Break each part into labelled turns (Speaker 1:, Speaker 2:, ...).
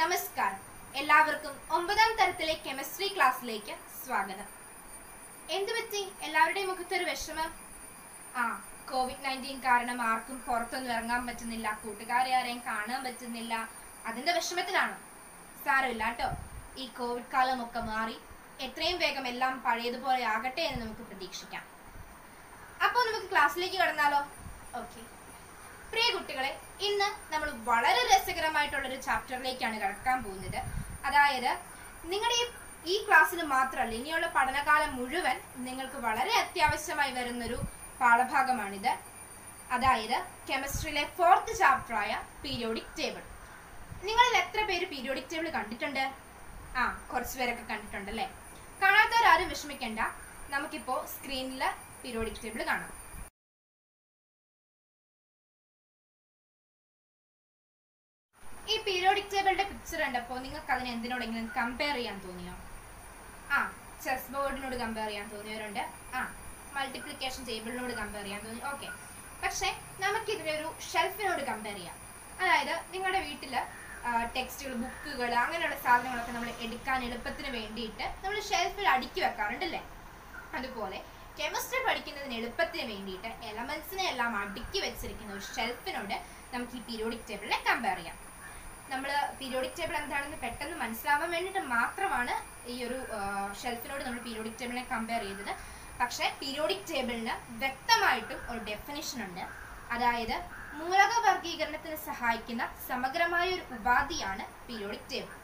Speaker 1: നമസ്കാരം. എല്ലാവർക്കും 9ാം തരത്തിലെ കെമിസ്ട്രി ക്ലാസ്സിലേക്ക് സ്വാഗതം. എന്തുപറ്റി എല്ലാവരുടെയും മുഖത്തൊരു വിഷമം? COVID-19 കാരണം ആർക്കും പുറത്തൊന്നും ഇറങ്ങാൻ പറ്റുന്നില്ല, കൂട്ടുകാരെ ആരെയും കാണാൻ പറ്റുന്നില്ല, അതിന്റെ വിഷമത്തിലാണോ? സാരമില്ല കേട്ടോ, ഈ കോവിഡ് കാലമൊക്കെ മാറി എത്രയും വേഗം എല്ലാം പഴയതുപോലെ ആകട്ടെ എന്ന് നമുക്ക് പ്രതീക്ഷിക്കാം. അപ്പോൾ നമുക്ക് ക്ലാസ്സിലേക്ക് കടന്നാലോ? ഓക്കെ പ്രിയ കുട്ടികളെ, ഇന്ന് നമ്മൾ വളരെ രസകരമായിട്ടുള്ളൊരു ചാപ്റ്ററിലേക്കാണ് കടക്കാൻ പോകുന്നത്. അതായത് നിങ്ങളുടെ ഈ ക്ലാസ്സിൽ മാത്രമല്ല, ഇനിയുള്ള പഠനകാലം മുഴുവൻ നിങ്ങൾക്ക് വളരെ അത്യാവശ്യമായി വരുന്നൊരു പാഠഭാഗമാണിത്. അതായത് കെമിസ്ട്രിയിലെ 4th ചാപ്റ്ററായ പീരിയോഡിക് ടേബിൾ. നിങ്ങളിൽ എത്ര പേര് പീരിയോഡിക് ടേബിൾ കണ്ടിട്ടുണ്ട്? കുറച്ച് പേരൊക്കെ കണ്ടിട്ടുണ്ടല്ലേ. കാണാത്തവരാരും വിഷമിക്കണ്ട, നമുക്കിപ്പോൾ സ്ക്രീനിൽ പീരിയോഡിക് ടേബിൾ കാണാം. ഈ പീരിയോഡിക് ടേബിളിന്റെ പിക്ചർ കണ്ടപ്പോൾ നിങ്ങൾക്ക് അതിനെ എന്തിനോടെങ്കിലും കമ്പയർ ചെയ്യാൻ തോന്നിയോ? ചെസ് ബോർഡിനോട് കമ്പയർ ചെയ്യാൻ തോന്നിയവരുണ്ട്. മൾട്ടിപ്ലിക്കേഷൻ ടേബിളിനോട് കമ്പയർ ചെയ്യാൻ തോന്നി. ഓക്കെ, പക്ഷെ നമുക്കിതിനെ ഒരു ഷെൽഫിനോട് കമ്പയർ ചെയ്യാം. അതായത് നിങ്ങളുടെ വീട്ടിൽ ടെക്സ്റ്റുകൾ, ബുക്കുകൾ, അങ്ങനെയുള്ള സാധനങ്ങളൊക്കെ നമ്മൾ എടുക്കാൻ എളുപ്പത്തിന് വേണ്ടിയിട്ട് നമ്മൾ ഷെൽഫിൽ അടുക്കി വെക്കാറുണ്ടല്ലേ. അതുപോലെ കെമിസ്ട്രി പഠിക്കുന്നതിന് എളുപ്പത്തിന് വേണ്ടിയിട്ട് എലമെന്റ്സിനെ എല്ലാം അടുക്കി വെച്ചിരിക്കുന്ന ഒരു ഷെൽഫിനോട് നമുക്ക് ഈ പീരിയോഡിക് ടേബിളിനെ കമ്പയർ ചെയ്യാം. നമ്മൾ പീരിയോഡിക് ടേബിൾ എന്താണെന്ന് പെട്ടെന്ന് മനസ്സിലാവാൻ വേണ്ടിയിട്ട് മാത്രമാണ് ഈ ഒരു ഷെൽഫിനോട് നമ്മൾ പീരിയോഡിക് ടേബിളിനെ കമ്പയർ ചെയ്തത്. പക്ഷേ പീരിയോഡിക് ടേബിളിന് വ്യക്തമായിട്ടും ഒരു ഡെഫിനിഷൻ ഉണ്ട്. അതായത് മൂലക വർഗീകരണത്തിന് സഹായിക്കുന്ന സമഗ്രമായ ഒരു ഉപാധിയാണ് periodic table.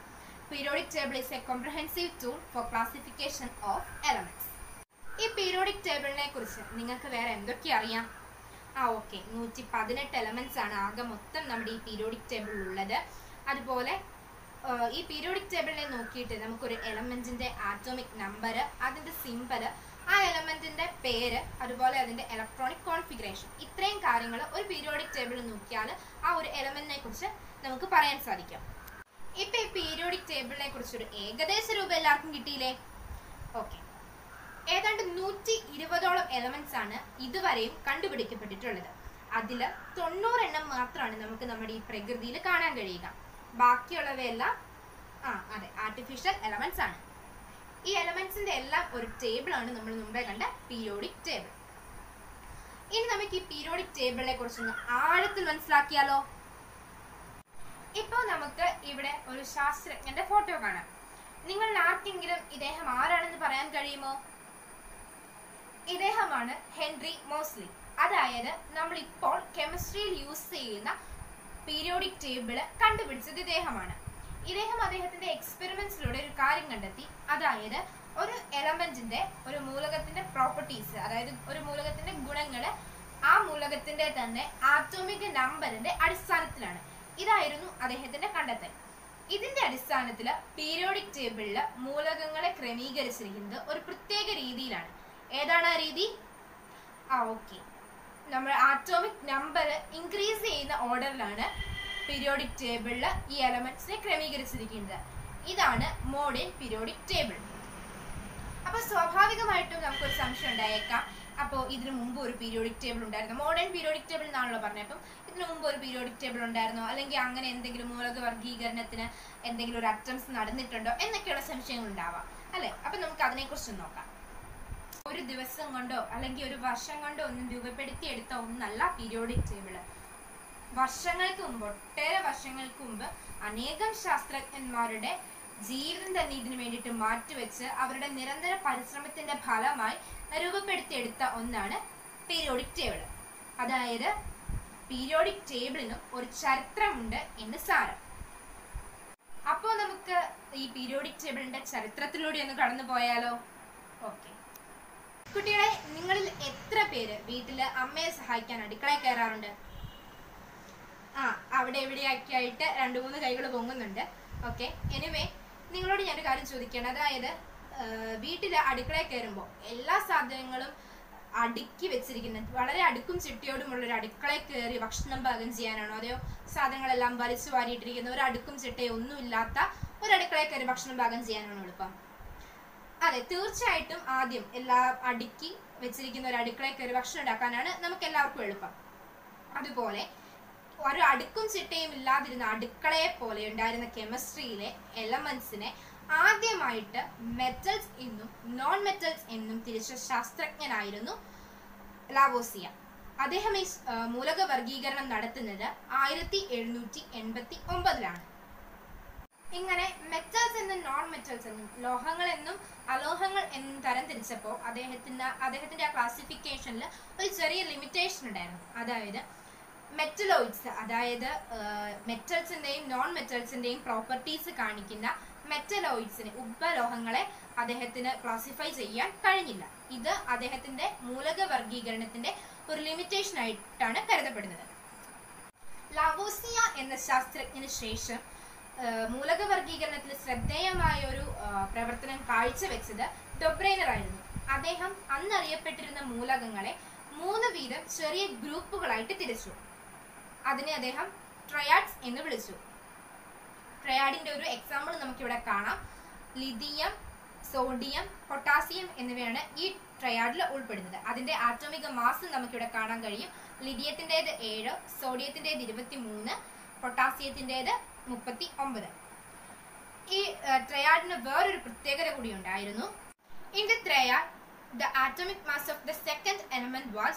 Speaker 1: Periodic table is A comprehensive tool for classification of elements. ഈ പീരിയോഡിക് ടേബിളിനെ കുറിച്ച് നിങ്ങൾക്ക് വേറെ എന്തൊക്കെ അറിയാം? ഓക്കെ, 118 എലമെന്റ്സ് ആണ് ആകെ മൊത്തം നമ്മുടെ ഈ പീരിയോഡിക് ടേബിളിൽ ഉള്ളത്. അതുപോലെ ഈ പീരിയോഡിക് ടേബിളിനെ നോക്കിയിട്ട് നമുക്കൊരു എലമെന്റിന്റെ ആറ്റോമിക് നമ്പർ, അതിന്റെ സിംബൽ, ആ എലമെന്റിന്റെ പേര്, അതുപോലെ അതിന്റെ ഇലക്ട്രോണിക് കോൺഫിഗറേഷൻ, ഇത്രയും കാര്യങ്ങൾ ഒരു പീരിയോഡിക് ടേബിളിൽ നോക്കിയാൽ ആ ഒരു എലമെന്റിനെ കുറിച്ച് നമുക്ക് പറയാൻ സാധിക്കും. ഇപ്പൊ ഈ പീരിയോഡിക് ടേബിളിനെ കുറിച്ചൊരു ഏകദേശ രൂപം എല്ലാവർക്കും കിട്ടിയില്ലേ? ഓക്കെ, ഏതാണ്ട് 120ഓളം എലമെന്റ്സ് ആണ് ഇതുവരെയും കണ്ടുപിടിക്കപ്പെട്ടിട്ടുള്ളത്. അതിൽ 90 എണ്ണം മാത്രമാണ് നമുക്ക് നമ്മുടെ ഈ പ്രകൃതിയിൽ കാണാൻ കഴിയുക. ബാക്കിയുള്ളവയെല്ലാം ആർട്ടിഫിഷ്യൽ എലമെന്റ്സ് ആണ്. ഈ എലമെന്റ്സിന്റെ എല്ലാം ഒരു ടേബിൾ ആണ് നമ്മൾ മുമ്പേ കണ്ട പീരിയോഡിക് ടേബിൾ. ഇനി നമുക്ക് ഈ പീരിയോഡിക് ടേബിളിനെ കുറിച്ചൊന്ന് ആഴത്തിൽ മനസ്സിലാക്കിയാലോ? ഇപ്പോൾ നമുക്ക് ഇവിടെ ഒരു ശാസ്ത്രജ്ഞന്റെ ഫോട്ടോ കാണാം. നിങ്ങൾ ആർക്കെങ്കിലും ഇദ്ദേഹം ആരാണെന്ന് പറയാൻ കഴിയുമോ? ഇദ്ദേഹമാണ് ഹെൻറി മോസ്ലി. അതായത് നമ്മൾ ഇപ്പോൾ കെമിസ്ട്രിയിൽ യൂസ് ചെയ്യുന്ന പീരിയോഡിക് ടേബിള് കണ്ടുപിടിച്ചത് ഇദ്ദേഹമാണ്. ഇദ്ദേഹം അദ്ദേഹത്തിന്റെ എക്സ്പെരിമെന്റ്സിലൂടെ ഒരു കാര്യം കണ്ടെത്തി. അതായത് ഒരു എലമെന്റിന്റെ, ഒരു മൂലകത്തിന്റെ പ്രോപ്പർട്ടീസ്, അതായത് ഒരു മൂലകത്തിന്റെ ഗുണങ്ങള് ആ മൂലകത്തിന്റെ തന്നെ ആറ്റോമിക് നമ്പറിന്റെ അടിസ്ഥാനത്തിലാണ്. ഇതായിരുന്നു അദ്ദേഹത്തിന്റെ കണ്ടെത്തൽ. ഇതിന്റെ അടിസ്ഥാനത്തില് പീരിയോഡിക് ടേബിളില് മൂലകങ്ങളെ ക്രമീകരിച്ചിരിക്കുന്നത് ഒരു പ്രത്യേക രീതിയിലാണ്. ഏതാണ് ആ രീതി? ഓക്കെ, നമ്മൾ ആറ്റോമിക് നമ്പർ ഇൻക്രീസ് ചെയ്യുന്ന ഓർഡറിലാണ് പീരിയോഡിക് ടേബിളിൽ ഈ എലമെന്റ്സിനെ ക്രമീകരിച്ചിരിക്കുന്നത്. ഇതാണ് മോഡേൺ പീരിയോഡിക് ടേബിൾ. അപ്പൊ സ്വാഭാവികമായിട്ടും നമുക്കൊരു സംശയം ഉണ്ടായേക്കാം, അപ്പോൾ ഇതിനു മുമ്പ് ഒരു പീരിയോഡിക് ടേബിൾ ഉണ്ടായിരുന്നു, മോഡേൺ പീരിയോഡിക് ടേബിൾ എന്നാണല്ലോ പറഞ്ഞത്, അപ്പം ഇതിനു മുമ്പ് ഒരു പീരിയോഡിക് ടേബിൾ ഉണ്ടായിരുന്നോ, അല്ലെങ്കിൽ അങ്ങനെ എന്തെങ്കിലും മൂലക വർഗീകരണത്തിന് എന്തെങ്കിലും ഒരു അറ്റംപ്റ്റ്സ് നടന്നിട്ടുണ്ടോ എന്നൊക്കെയുള്ള സംശയങ്ങൾ ഉണ്ടാവാം അല്ലെ. അപ്പൊ നമുക്ക് അതിനെക്കുറിച്ച് നോക്കാം. ഒരു ദിവസം കൊണ്ടോ അല്ലെങ്കിൽ ഒരു വർഷം കൊണ്ടോ ഒന്നും രൂപപ്പെടുത്തിയെടുത്ത ഒന്നല്ല പീരിയോഡിക് ടേബിള്. വർഷങ്ങൾക്ക് മുമ്പ്, ഒട്ടേറെ വർഷങ്ങൾക്ക് മുമ്പ് അനേകം ശാസ്ത്രജ്ഞന്മാരുടെ ജീവിതം തന്നെ ഇതിനു വേണ്ടിയിട്ട് മാറ്റിവെച്ച് അവരുടെ നിരന്തര പരിശ്രമത്തിന്റെ ഫലമായി രൂപപ്പെടുത്തിയെടുത്ത ഒന്നാണ് പീരിയോഡിക് ടേബിള്. അതായത് പീരിയോഡിക് ടേബിളിനും ഒരു ചരിത്രമുണ്ട് എന്ന് സാരം. അപ്പോൾ നമുക്ക് ഈ പീരിയോഡിക് ടേബിളിന്റെ ചരിത്രത്തിലൂടെ ഒന്ന് കടന്നു പോയാലോ? ഓക്കെ കുട്ടികളെ, നിങ്ങളിൽ എത്ര പേര് വീട്ടില് അമ്മയെ സഹായിക്കാൻ അടുക്കളയിൽ കയറാറുണ്ട്? അവിടെ എവിടെയൊക്കെ ആയിട്ട് 2-3 കൈകൾ പൊങ്ങുന്നുണ്ട്. ഓക്കെ, എനിവേ നിങ്ങളോട് ഞാനൊരു കാര്യം ചോദിക്കുകയാണ്. അതായത് വീട്ടില് അടുക്കളയിൽ കയറുമ്പോൾ എല്ലാ സാധനങ്ങളും അടുക്കി വെച്ചിരിക്കുന്നത് വളരെ അടുക്കും ചിട്ടയോടുമുള്ള ഒരു അടുക്കളയിൽ കയറി ഭക്ഷണം പാകം ചെയ്യാനാണോ, അതെയോ സാധനങ്ങളെല്ലാം വലിച്ചു വാരിയിട്ടിരിക്കുന്ന ഒരു അടുക്കും ചിട്ടയോ ഒന്നുമില്ലാത്ത ഒരു അടുക്കളയിൽ കയറി ഭക്ഷണം പാകം ചെയ്യാനാണോ എളുപ്പം? അതെ, തീർച്ചയായിട്ടും ആദ്യം എല്ലാം അടുക്കി വെച്ചിരിക്കുന്ന ഒരു അടുക്കളയിൽ കയറി ഭക്ഷണം ഉണ്ടാക്കാനാണ് നമുക്ക് എല്ലാവർക്കും എളുപ്പം. അതുപോലെ ഒരു അടുക്കും ചിട്ടയും ഇല്ലാതിരുന്ന അടുക്കളയെ പോലെ ഉണ്ടായിരുന്ന കെമിസ്ട്രിയിലെ എലമെന്റ്സിനെ ആദ്യമായിട്ട് മെറ്റൽസ് എന്നും നോൺ മെറ്റൽസ് എന്നും തിരിച്ച ശാസ്ത്രജ്ഞനായിരുന്നു ലാവോസിയ. അദ്ദേഹം ഈ മൂലക വർഗീകരണം നടത്തുന്നത് 1789 ഇങ്ങനെ മെറ്റൽസ് എന്നും നോൺ മെറ്റൽസ് എന്നും ലോഹങ്ങൾ എന്നും അലോഹങ്ങൾ എന്നും തരം തിരിച്ചപ്പോൾ അദ്ദേഹത്തിന്റെ ആ ക്ലാസിഫിക്കേഷനിൽ ഒരു ചെറിയ ലിമിറ്റേഷൻ ഉണ്ടായിരുന്നു. അതായത് മെറ്റലോയിഡ്സ്, അതായത് മെറ്റൽസിന്റെയും നോൺ മെറ്റൽസിന്റെയും പ്രോപ്പർട്ടീസ് കാണിക്കുന്ന മെറ്റലോയിഡ്സിനെ, ഉപലോഹങ്ങളെ അദ്ദേഹത്തിന് ക്ലാസിഫൈ ചെയ്യാൻ കഴിഞ്ഞില്ല. ഇത് അദ്ദേഹത്തിന്റെ മൂലക വർഗീകരണത്തിന്റെ ഒരു ലിമിറ്റേഷൻ ആയിട്ടാണ് കരുതപ്പെടുന്നത്. ലാവോസിയ എന്ന ശാസ്ത്രജ്ഞന് ശേഷം മൂലക വർഗീകരണത്തിൽ ശ്രദ്ധേയമായ ഒരു പ്രവർത്തനം കാഴ്ചവെച്ചത് ഡൊബ്രൈനർ ആയിരുന്നു. അദ്ദേഹം അന്നറിയപ്പെട്ടിരുന്ന മൂലകങ്ങളെ 3 വീതം ചെറിയ ഗ്രൂപ്പുകളായിട്ട് തിരിച്ചു. അതിനെ അദ്ദേഹം ട്രയാഡ്സ് എന്ന് വിളിച്ചു. ട്രയാഡിന്റെ ഒരു എക്സാമ്പിൾ നമുക്കിവിടെ കാണാം. ലിഥിയം, സോഡിയം, പൊട്ടാസ്യം എന്നിവയാണ് ഈ ട്രയാഡിൽ ഉൾപ്പെടുന്നത്. അതിന്റെ ആറ്റോമിക മാസ് നമുക്കിവിടെ കാണാൻ കഴിയും. ലിഥിയത്തിൻ്റെത് 7, സോഡിയത്തിൻ്റെത് 23, പൊട്ടാസ്യത്തിൻ്റെത് 39. ഈ ട്രയാഡിന് വേറൊരു പ്രത്യേകത കൂടി ഉണ്ടായിരുന്നു. In the triad the atomic mass of the second element was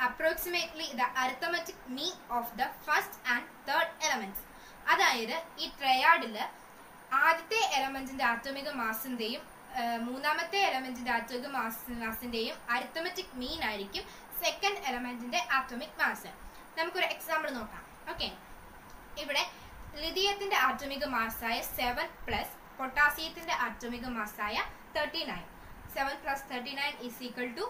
Speaker 1: approximately the arithmetic mean of the first and third elements. അതായത് ഈ ട്രയാഡിൽ ആദ്യത്തെ എലമെന്റിന്റെ ആറ്റോമിക മാസിന്റെയും മൂന്നാമത്തെ എലമെന്റിന്റെ ആറ്റോമിക മാസിന്റെയും അരിത്തമെറ്റിക് മീൻ ആയിരിക്കും സെക്കൻഡ് എലമെന്റിന്റെ ആറ്റോമിക് മാസ്. നമുക്കൊരു എക്സാമ്പിൾ നോക്കാം. ഓക്കെ, ഇവിടെ ലിഥിയത്തിന്റെ ആറ്റോമിക മാസായ 7 plus പൊട്ടാസ്യത്തിന്റെ atomic മാസായ 39. 7 plus 39 is equal to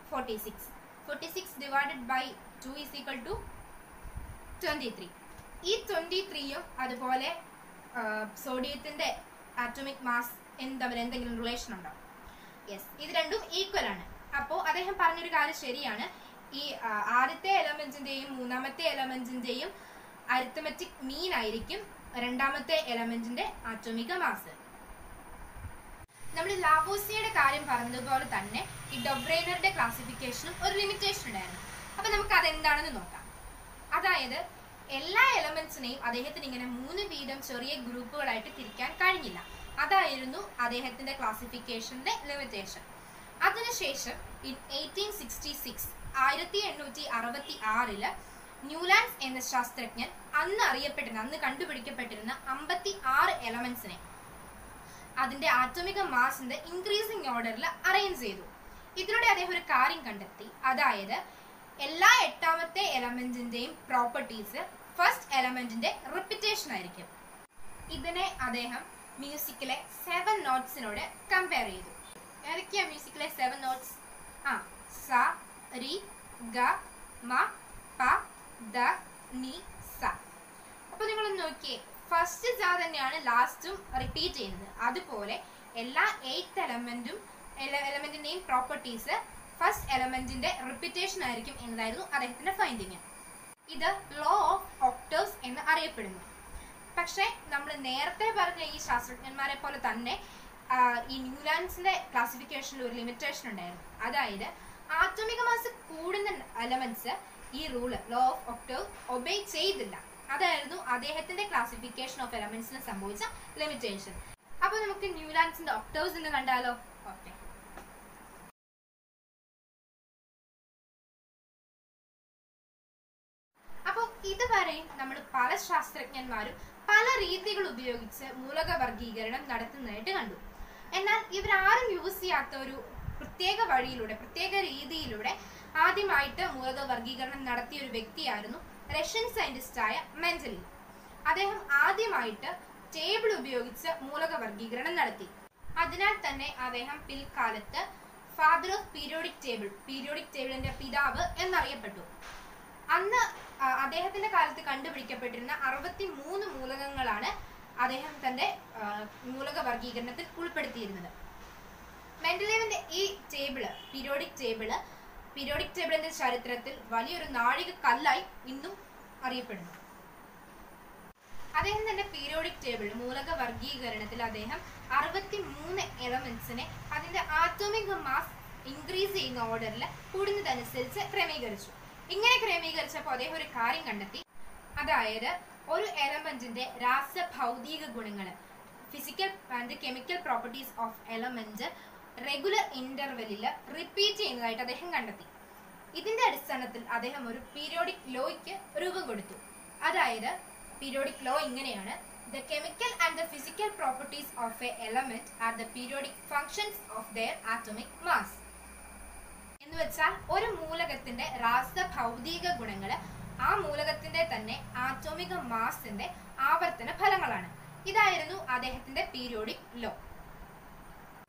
Speaker 1: 46. 46 divided by 2 is equal to 23. ഈ 23യും അതുപോലെ സോഡിയത്തിന്റെ ആറ്റോമിക് മാസ് തമ്മിൽ എന്തെങ്കിലും റിലേഷൻ ഉണ്ടോ? യെസ്, ഇത് രണ്ടും ഈക്വൽ ആണ്. അപ്പോൾ അദ്ദേഹം പറഞ്ഞൊരു കാര്യം ശരിയാണ്. ഈ ആദ്യത്തെ എലമെന്റിന്റെയും മൂന്നാമത്തെ എലമെന്റിന്റെയും അരിത്തമെറ്റിക് മീൻ ആയിരിക്കും രണ്ടാമത്തെ എലമെന്റിന്റെ ആറ്റോമിക മാസ്. നമ്മൾ ലാവോസിയയുടെ കാര്യം പറഞ്ഞതുപോലെ തന്നെ ഈ ഡൊബ്രൈനറുടെ ക്ലാസിഫിക്കേഷനും ഒരു ലിമിറ്റേഷൻ ഉണ്ടായിരുന്നു. അപ്പൊ നമുക്ക് അതെന്താണെന്ന് നോക്കാം. അതായത് എല്ലാ എലമെന്റ്സിനെയും അദ്ദേഹത്തിന് ഇങ്ങനെ 3 വീതം ചെറിയ ഗ്രൂപ്പുകളായിട്ട് തിരിക്കാൻ കഴിഞ്ഞില്ല. അതായിരുന്നു അദ്ദേഹത്തിന്റെ ക്ലാസിഫിക്കേഷന്റെ ലിമിറ്റേഷൻ. അതിനുശേഷം 1866 ന്യൂലാൻഡ്സ് എന്ന ശാസ്ത്രജ്ഞൻ അന്ന് കണ്ടുപിടിക്കപ്പെട്ടിരുന്ന 56 എലമെന്റ്സിനെ അതിന്റെ ആറ്റോമിക മാസിന്റെ ഇൻക്രീസിംഗ് ഓർഡറിൽ അറേഞ്ച് ചെയ്തു. ഇതിലൂടെ അദ്ദേഹം ഒരു കാര്യം കണ്ടെത്തി. അതായത് എല്ലാ 8ാമത്തെ എലമെന്റിന്റെയും പ്രോപ്പർട്ടീസ് ഫസ്റ്റ് എലമെന്റിന്റെ റിപ്പിറ്റേഷൻ ആയിരിക്കും. ഇതിനെ അദ്ദേഹം മ്യൂസിക്കിലെ 7 നോട്ട്സിനോട് കമ്പയർ ചെയ്തു. ഏതൊക്കെയാ മ്യൂസിക്കിലെ 7 നോട്ട്സ്? സ, രി, ഗ, മ, പ, ദ, നി, സ. അപ്പൊ നിങ്ങളൊന്ന് നോക്കിയേ, ഫസ്റ്റ് ജ തന്നെയാണ് ലാസ്റ്റും റിപ്പീറ്റ് ചെയ്യുന്നത്. അതുപോലെ എല്ലാ 8th എലമെന്റിന്റെയും പ്രോപ്പർട്ടീസ് ഫസ്റ്റ് എലമെന്റിന്റെ റിപ്പീറ്റേഷൻ ആയിരിക്കും എന്നതായിരുന്നു അദ്ദേഹത്തിന്റെ ഫൈൻഡിങ്. ഇത് ലോ ഓഫ് ഒക്ടേവ്സ് എന്ന് അറിയപ്പെടുന്നു. പക്ഷെ നമ്മൾ നേരത്തെ പറഞ്ഞ ഈ ശാസ്ത്രജ്ഞന്മാരെ പോലെ തന്നെ ഈ ന്യൂലാൻഡ്സിന്റെ ക്ലാസിഫിക്കേഷനിൽ ഒരു ലിമിറ്റേഷൻ ഉണ്ടായിരുന്നു. അതായത് ആറ്റോമിക മാസ് കൂടുന്ന എലമെന്റ്സ് ഈ rule law of Octave obey ചെയ്തില്ല. അതായിരുന്നു അദ്ദേഹത്തിന്റെ ക്ലാസിഫിക്കേഷൻ ഓഫ് എലമെന്റ്സിന് സംഭവിച്ച ലിമിറ്റേഷൻ. അപ്പൊ നമുക്ക് ന്യൂലാൻഡ്സിന്റെ ഒക്ടേവ്സ് എന്ന് കണ്ടാലോ? ഓക്കെ, അപ്പോൾ ഇതുവരെയും നമ്മൾ പല ശാസ്ത്രജ്ഞന്മാരും പല രീതികൾ ഉപയോഗിച്ച് മൂലക വർഗീകരണം നടത്തുന്നതായിട്ട് കണ്ടു. എന്നാൽ ഇവരാരും യൂസ് ചെയ്യാത്ത ഒരു പ്രത്യേക വഴിയിലൂടെ, പ്രത്യേക രീതിയിലൂടെ ആദ്യമായിട്ട് മൂലക വർഗീകരണം നടത്തിയ ഒരു വ്യക്തിയായിരുന്നു റഷ്യൻ സയന്റിസ്റ്റായ മെൻഡലി. അദ്ദേഹം ആദ്യമായിട്ട് ടേബിൾ ഉപയോഗിച്ച് മൂലക വർഗീകരണം നടത്തി. അതിനാൽ തന്നെ അദ്ദേഹം പിൽക്കാലത്ത് ഫാദർ ഓഫ് പീരിയോഡിക് ടേബിളിന്റെ പിതാവ് എന്നറിയപ്പെട്ടു. അന്ന് അദ്ദേഹത്തിന്റെ കാലത്ത് കണ്ടുപിടിക്കപ്പെട്ടിരുന്ന 63 മൂലകങ്ങളാണ് അദ്ദേഹം തന്റെ മൂലക വർഗീകരണത്തിൽ ഉൾപ്പെടുത്തിയിരുന്നത്. മെൻഡലീവിന്റെ ഈ ടേബിള്, പീരിയോഡിക് ടേബിളിന്റെ ചരിത്രത്തിൽ വലിയൊരു നാഴിക കല്ലായി ഇന്നും അറിയപ്പെടുന്നു. അദ്ദേഹം തന്റെ പീരിയോഡിക് ടേബിൾ മൂലക വർഗീകരണത്തിൽ അദ്ദേഹം 63 എലമെന്റ്സിനെ അതിന്റെ ആറ്റോമിക് മാസ് ഇൻക്രീസ് ചെയ്യുന്ന ഓർഡറിൽ കൂടുന്നതനുസരിച്ച് ക്രമീകരിച്ചു. ഇങ്ങനെ ക്രമീകരിച്ചപ്പോൾ അദ്ദേഹം ഒരു കാര്യം കണ്ടെത്തി. അതായത് ഒരു എലമെന്റിന്റെ രാസഭൗതിക ഗുണങ്ങൾ, physical and chemical properties of element regular ഇന്റർവെല്ലിൽ റിപ്പീറ്റ് ചെയ്യുന്നതായിട്ട് അദ്ദേഹം കണ്ടെത്തി. ഇതിന്റെ അടിസ്ഥാനത്തിൽ അദ്ദേഹം ഒരു പീരിയോഡിക് ലോയ്ക്ക് രൂപം കൊടുത്തു. അതായത് പീരിയോഡിക് ലോ ഇങ്ങനെയാണ്: The chemical and the physical properties of a element are the periodic functions of their atomic mass. എന്ന് വെച്ചാൽ ഒരു മൂലകത്തിന്റെ രാസഭൗതിക ഗുണങ്ങൾ ആ മൂലകത്തിന്റെ തന്നെ ആറ്റോമിക മാസിന്റെ ആവർത്തന ഫലങ്ങളാണ്. ഇതായിരുന്നു അദ്ദേഹത്തിന്റെ പീരിയോഡിക് ലോ.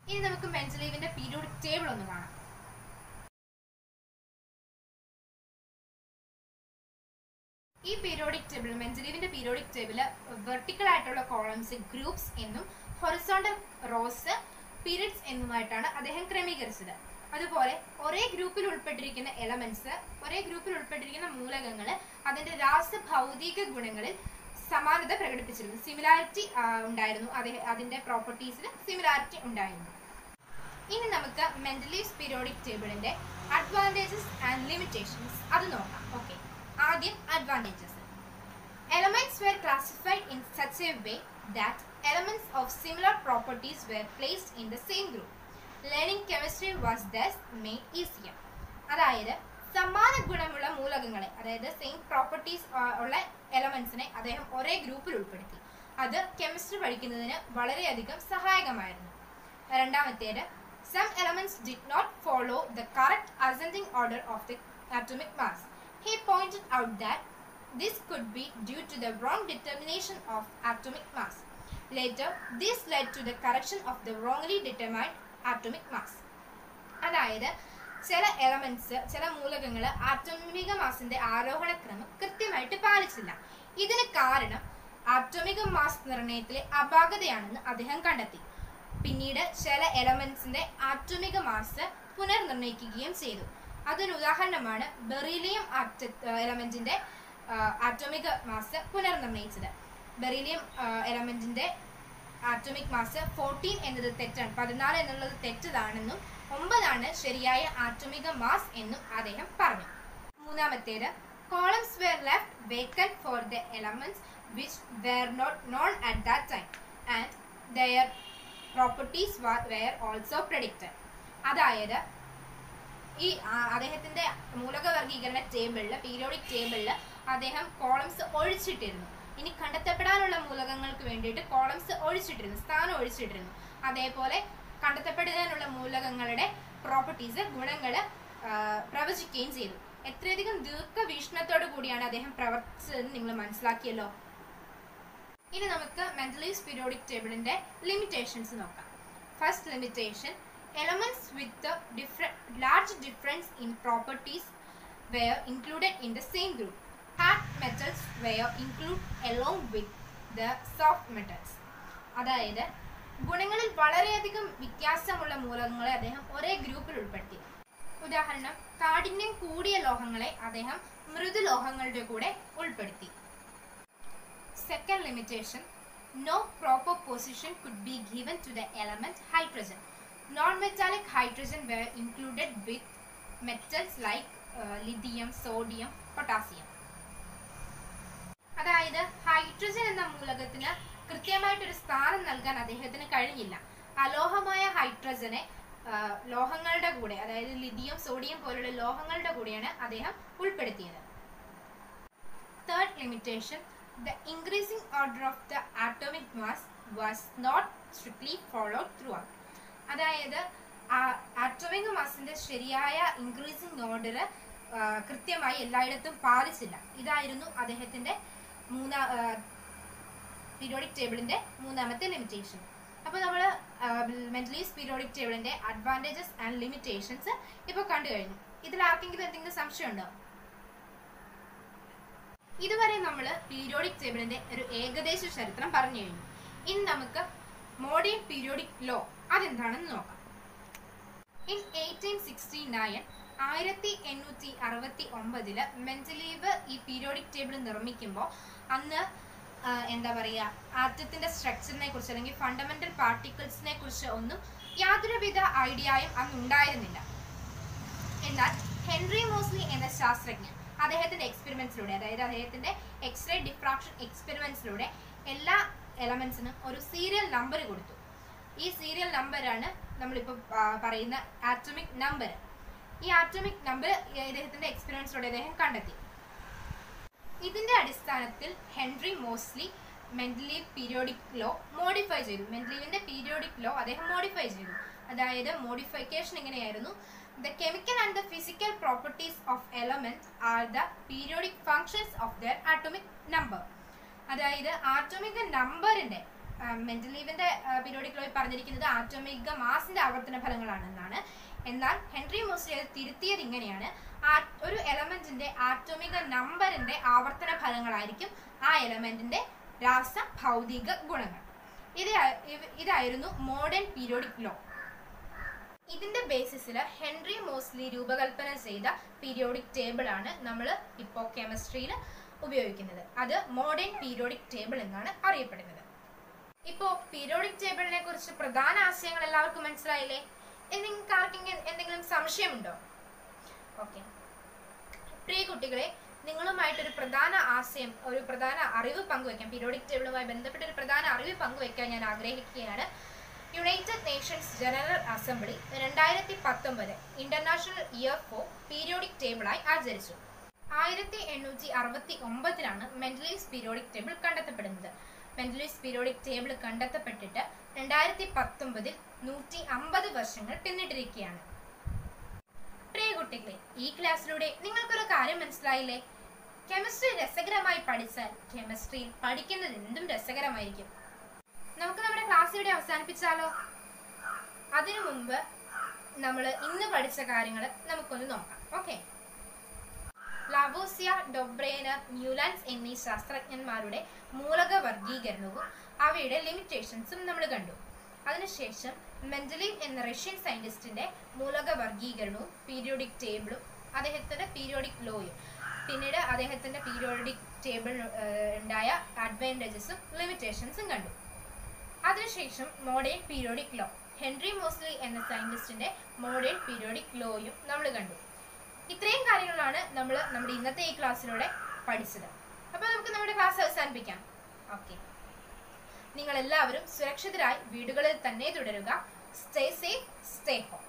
Speaker 1: ഇനി നമുക്ക് മെൻഡലീവിന്റെ പീരിയോഡിക് ടേബിൾ ഒന്ന് കാണാം. ഈ പീരിയോഡിക് ടേബിൾ, മെൻഡലീവിന്റെ പീരിയോഡിക് ടേബിള് വെർട്ടിക്കൽ ആയിട്ടുള്ള കോളംസ് ഗ്രൂപ്പ്സ് എന്നും ഹൊറിസോണ്ടൽ റോസ് പീരിയഡ്സ് എന്നുമായിട്ടാണ് അദ്ദേഹം ക്രമീകരിച്ചത്. അതുപോലെ ഒരേ ഗ്രൂപ്പിൽ ഉൾപ്പെട്ടിരിക്കുന്ന എലമെന്റ്സ്, ഒരേ ഗ്രൂപ്പിൽ ഉൾപ്പെട്ടിരിക്കുന്ന മൂലകങ്ങൾ അതിന്റെ രാസഭൗതിക ഗുണങ്ങളിൽ സമാനത പ്രകടിപ്പിച്ചിരുന്നു. സിമിലാരിറ്റി ഉണ്ടായിരുന്നു, അതിന്റെ പ്രോപ്പർട്ടീസിൽ സിമിലാരിറ്റി ഉണ്ടായിരുന്നു. ഇനി നമുക്ക് മെൻഡലീവ്സ് പീരിയോഡിക് ടേബിളിന്റെ അഡ്വാൻറ്റേജസ് ആൻഡ് ലിമിറ്റേഷൻസ് അത് നോക്കാം. ഓക്കെ, ആദ്യം advantages. Elements were classified in such a way that elements of similar properties were placed in the same group. Learning chemistry was thus made easier. അതായത് സമാന ഗുണമുള്ള മൂലകങ്ങളെ, അതായത് same properties ഉള്ള എലമെന്റ്സിനെ അദ്ദേഹം ഒരേ ഗ്രൂപ്പിൽ ഉൾപ്പെടുത്തി. അത് കെമിസ്ട്രി പഠിക്കുന്നതിന് വളരെയധികം സഹായകമായിരുന്നു. രണ്ടാമത്തേത്, some elements did not follow the correct ascending order of the atomic mass. He pointed out that this could be due to the wrong determination of atomic mass. Later, this led to the correction of the wrongly determined atomic mass. അതായത് ചില elements, ചില മൂലകങ്ങൾ ആറ്റോമിക മാസിന്റെ ആരോഹണ ക്രമം കൃത്യമായിട്ട് പാലിച്ചില്ല. ഇതിന് കാരണം ആറ്റോമിക mass നിർണയത്തിലെ അപാകതയാണെന്ന് അദ്ദേഹം കണ്ടെത്തി. പിന്നീട് ചില എലമെന്റ്സിന്റെ ആറ്റോമിക മാസ് പുനർനിർണയിക്കുകയും ചെയ്തു. അതിന് ഉദാഹരണമാണ് ബെറീലിയം എലമെന്റിന്റെ ആറ്റോമിക മാസ് പുനർനിർണയിച്ചത്. ബെറീലിയം എലമെന്റിന്റെ ആറ്റോമിക് മാസ് 14 എന്നത് തെറ്റാണ്, 14 എന്നുള്ളത് തെറ്റതാണെന്നും 9 ശരിയായ ആറ്റോമിക മാസ് എന്നും അദ്ദേഹം പറഞ്ഞു. മൂന്നാമത്തേത്, columns were left vacant for the elements which were not known at that time and their properties were also predicted. അതായത് ഈ അദ്ദേഹത്തിന്റെ മൂലക വർഗീകരണ ടേബിളിൽ, പീരിയോഡിക് ടേബിളിൽ അദ്ദേഹം കോളംസ് ഒഴിച്ചിട്ടിരുന്നു. ഇനി കണ്ടെത്തപ്പെടാനുള്ള മൂലകങ്ങൾക്ക് വേണ്ടിയിട്ട് കോളംസ് ഒഴിച്ചിട്ടിരുന്നു, സ്ഥാനം ഒഴിച്ചിട്ടിരുന്നു. അതേപോലെ കണ്ടെത്തപ്പെടാനുള്ള മൂലകങ്ങളുടെ പ്രോപ്പർട്ടീസ്, ഗുണങ്ങൾ പ്രവചിക്കുകയും ചെയ്തു. എത്രയധികം ദീർഘവീക്ഷണത്തോടു കൂടിയാണ് അദ്ദേഹം പ്രവർത്തിച്ചതെന്ന് നിങ്ങൾ മനസ്സിലാക്കിയല്ലോ. ഇനി നമുക്ക് മെൻഡലീവ്സ് പീരിയോഡിക് ടേബിളിന്റെ ലിമിറ്റേഷൻസ് നോക്കാം. First limitation, elements with a large difference in properties were included in the same group. Hard metals were included along with the soft metals. അതായത് ഗുണങ്ങളിൽ വളരെയധികം വ്യത്യാസമുള്ള മൂലകങ്ങളെ അദ്ദേഹം ഒരേ ഗ്രൂപ്പിൽ ഉൾപ്പെടുത്തി. ഉദാഹരണം, കാഠിന്യം കൂടിയ ലോഹങ്ങളെ അദ്ദേഹം മൃദുലോഹങ്ങളുടെ കൂടെ ഉൾപ്പെടുത്തി. Second limitation, no proper position could be given to the element hydrogen. Non-metallic hydrogen were included with metals like lithium, sodium, potassium. അതായത് ഹൈഡ്രജൻ എന്ന മൂലകത്തിന് കൃത്യമായിട്ടൊരു സ്ഥാനം നൽകാൻ അദ്ദേഹത്തിന് കഴിഞ്ഞില്ല. അലോഹമായ ഹൈഡ്രജനെ ലോഹങ്ങളുടെ കൂടെ, അതായത് ലിഥിയം, സോഡിയം പോലുള്ള ലോഹങ്ങളുടെ കൂടെയാണ് അദ്ദേഹം ഉൾപ്പെടുത്തിയത്. Third limitation, the increasing order of the atomic mass was not strictly followed throughout. അതായത് ആറ്റോമിക് മാസിന്റെ ശരിയായ ഇൻക്രീസിംഗ് ഓർഡർ കൃത്യമായി എല്ലായിടത്തും പാലിച്ചില്ല. ഇതായിരുന്നു അദ്ദേഹത്തിന്റെ പീരിയോഡിക് ടേബിളിന്റെ മൂന്നാമത്തെ ലിമിറ്റേഷൻ. അപ്പോൾ നമ്മൾ മെൻഡലീവ്സ് പീരിയോഡിക് ടേബിളിന്റെ അഡ്വാൻറ്റേജസ് ആൻഡ് ലിമിറ്റേഷൻസ് ഇപ്പോൾ കണ്ടു കഴിഞ്ഞു. ഇതിൽ ആർക്കെങ്കിലും എന്തെങ്കിലും സംശയം ഉണ്ടോ? ഇതുവരെ നമ്മൾ പീരിയോഡിക് ടേബിളിന്റെ ഒരു ഏകദേശ ചരിത്രം പറഞ്ഞു കഴിഞ്ഞു. ഇനി നമുക്ക് മോഡേൺ പീരിയോഡിക് ലോ അതെന്താണെന്ന് നോക്കാം. ഇൻ 1869 1869 മെൻഡലീവ് ഈ പീരിയോഡിക് ടേബിൾ നിർമ്മിക്കുമ്പോൾ അന്ന് എന്താ പറയുക, ആറ്റത്തിന്റെ സ്ട്രക്ചറിനെ കുറിച്ച് അല്ലെങ്കിൽ ഫണ്ടമെന്റൽ പാർട്ടിക്കിൾസിനെ കുറിച്ച് ഒന്നും യാതൊരുവിധ ഐഡിയയും അന്ന് ഉണ്ടായിരുന്നില്ല. എന്നാൽ ഹെൻറി മോസ്ലി എന്ന ശാസ്ത്രജ്ഞൻ അദ്ദേഹത്തിന്റെ എക്സ്പെരിമെന്റ്സിലൂടെ, അതായത് അദ്ദേഹത്തിന്റെ എക്സ്റേ ഡിഫ്രാക്ഷൻ എക്സ്പെരിമെന്റ്സിലൂടെ എല്ലാ എലമെന്റ്സിനും ഒരു സീരിയൽ നമ്പർ കൊടുത്തു. ഈ സീരിയൽ നമ്പറാണ് നമ്മളിപ്പോൾ പറയുന്ന ആറ്റോമിക് നമ്പർ. ഈ ആറ്റോമിക് നമ്പർ ഇദ്ദേഹത്തിന്റെ എക്സ്പെരിമെന്റ്സിലൂടെ അദ്ദേഹം കണ്ടെത്തി. ഇതിന്റെ അടിസ്ഥാനത്തിൽ Henry Moseley Mendeleev periodic law modify ചെയ്തു. മെൻഡലീവിന്റെ പീരിയോഡിക് ലോ അദ്ദേഹം മോഡിഫൈ ചെയ്തു. അതായത് മോഡിഫിക്കേഷൻ എങ്ങനെയായിരുന്നു? The chemical and the physical properties of elements are the periodic functions of their atomic number. അതായത് ആറ്റോമിക നമ്പറിന്റെ മെൻഡലീവിന്റെ പീരിയോഡിക് ലോയിൽ പറഞ്ഞിരിക്കുന്നത് ആറ്റോമിക മാസിന്റെ ആവർത്തന ഫലങ്ങളാണെന്നാണ്. എന്നാൽ ഹെൻറി മോസ്ലി അത് തിരുത്തിയത് ഇങ്ങനെയാണ്: ഒരു എലമെന്റിന്റെ ആറ്റോമിക നമ്പറിന്റെ ആവർത്തന ഫലങ്ങളായിരിക്കും ആ എലമെന്റിന്റെ രാസ ഭൗതിക ഗുണങ്ങൾ. ഇതായിരുന്നു മോഡേൺ പീരിയോഡിക് ലോ. ഇതിന്റെ ബേസിസിൽ ഹെൻറി മോസ്ലി രൂപകൽപ്പന ചെയ്ത പീരിയോഡിക് ടേബിൾ ആണ് നമ്മൾ ഇപ്പോൾ കെമിസ്ട്രിയിൽ ഉപയോഗിക്കുന്നത്. അത് മോഡേൺ പീരിയോഡിക് ടേബിൾ എന്നാണ് അറിയപ്പെടുന്നത്. ഇപ്പോൾ പീരിയോഡിക് ടേബിളിനെ കുറിച്ച് പ്രധാന ആശയങ്ങൾ എല്ലാവർക്കും മനസ്സിലായില്ലേ? നിങ്ങൾക്ക് ആർക്കെങ്കിലും എന്തെങ്കിലും സംശയമുണ്ടോ? ഓക്കെ, പ്രിയ കുട്ടികളെ, നിങ്ങളുമായിട്ടൊരു പ്രധാന ആശയം, ഒരു പ്രധാന അറിവ് പങ്കുവയ്ക്കാൻ, പീരിയോഡിക് ടേബിളുമായി ബന്ധപ്പെട്ട ഒരു പ്രധാന അറിവ് പങ്കുവയ്ക്കാൻ ഞാൻ ആഗ്രഹിക്കുകയാണ്. United Nations General Assembly 2019 international year for periodic ടേബിളായി ആചരിച്ചു. 1869 മെൻഡലീവ്സ് പീരിയോഡിക് ടേബിൾ കണ്ടെത്തപ്പെടുന്നത്. മെൻഡലീവ്സ് പീരിയോഡിക് ടേബിൾ കണ്ടെത്തപ്പെട്ടിട്ട് 2019 150 വർഷങ്ങൾ പിന്നിട്ടിരിക്കുകയാണ്. പ്രിയ കുട്ടികളെ, ഈ ക്ലാസ്സിലൂടെ നിങ്ങൾക്കൊരു കാര്യം മനസ്സിലായില്ലേ? കെമിസ്ട്രി രസകരമായി പഠിച്ചാൽ കെമിസ്ട്രിയിൽ പഠിക്കുന്നത് എന്തും രസകരമായിരിക്കും. നമുക്ക് നമ്മുടെ ക്ലാസ് ഇവിടെ അവസാനിപ്പിച്ചാലോ? അതിനു മുമ്പ് നമ്മൾ ഇന്ന് പഠിച്ച കാര്യങ്ങൾ നമുക്കൊന്ന് നോക്കാം. ഓക്കെ, ലാവോസിയ, ഡൊബ്രേനർ, ന്യൂലാൻഡ്സ് എന്നീ ശാസ്ത്രജ്ഞന്മാരുടെ മൂലക വർഗീകരണവും അവയുടെ ലിമിറ്റേഷൻസും നമ്മൾ കണ്ടു. അതിനുശേഷം മെൻഡലീവ് എന്ന റഷ്യൻ സയന്റിസ്റ്റിന്റെ മൂലക വർഗീകരണവും പീരിയോഡിക് ടേബിളും അദ്ദേഹത്തിന്റെ പീരിയോഡിക് ലോയും, പിന്നീട് അദ്ദേഹത്തിന്റെ പീരിയോഡിക് ടേബിൾ ഉണ്ടായ അഡ്വാൻറ്റേജസും ലിമിറ്റേഷൻസും കണ്ടു. അതിനുശേഷം modern periodic law, Henry Moseley എന്ന സയന്റിസ്റ്റിന്റെ മോഡേൺ പീരിയോഡിക് ലോയും നമ്മൾ കണ്ടു. ഇത്രയും കാര്യങ്ങളാണ് നമ്മൾ നമ്മുടെ ഇന്നത്തെ ഈ ക്ലാസ്സിലൂടെ പഠിച്ചത്. അപ്പോൾ നമുക്ക് നമ്മുടെ ക്ലാസ് അവസാനിപ്പിക്കാം. ഓക്കെ, നിങ്ങൾ എല്ലാവരും സുരക്ഷിതരായി വീടുകളിൽ തന്നെ തുടരുക. Stay safe, stay home.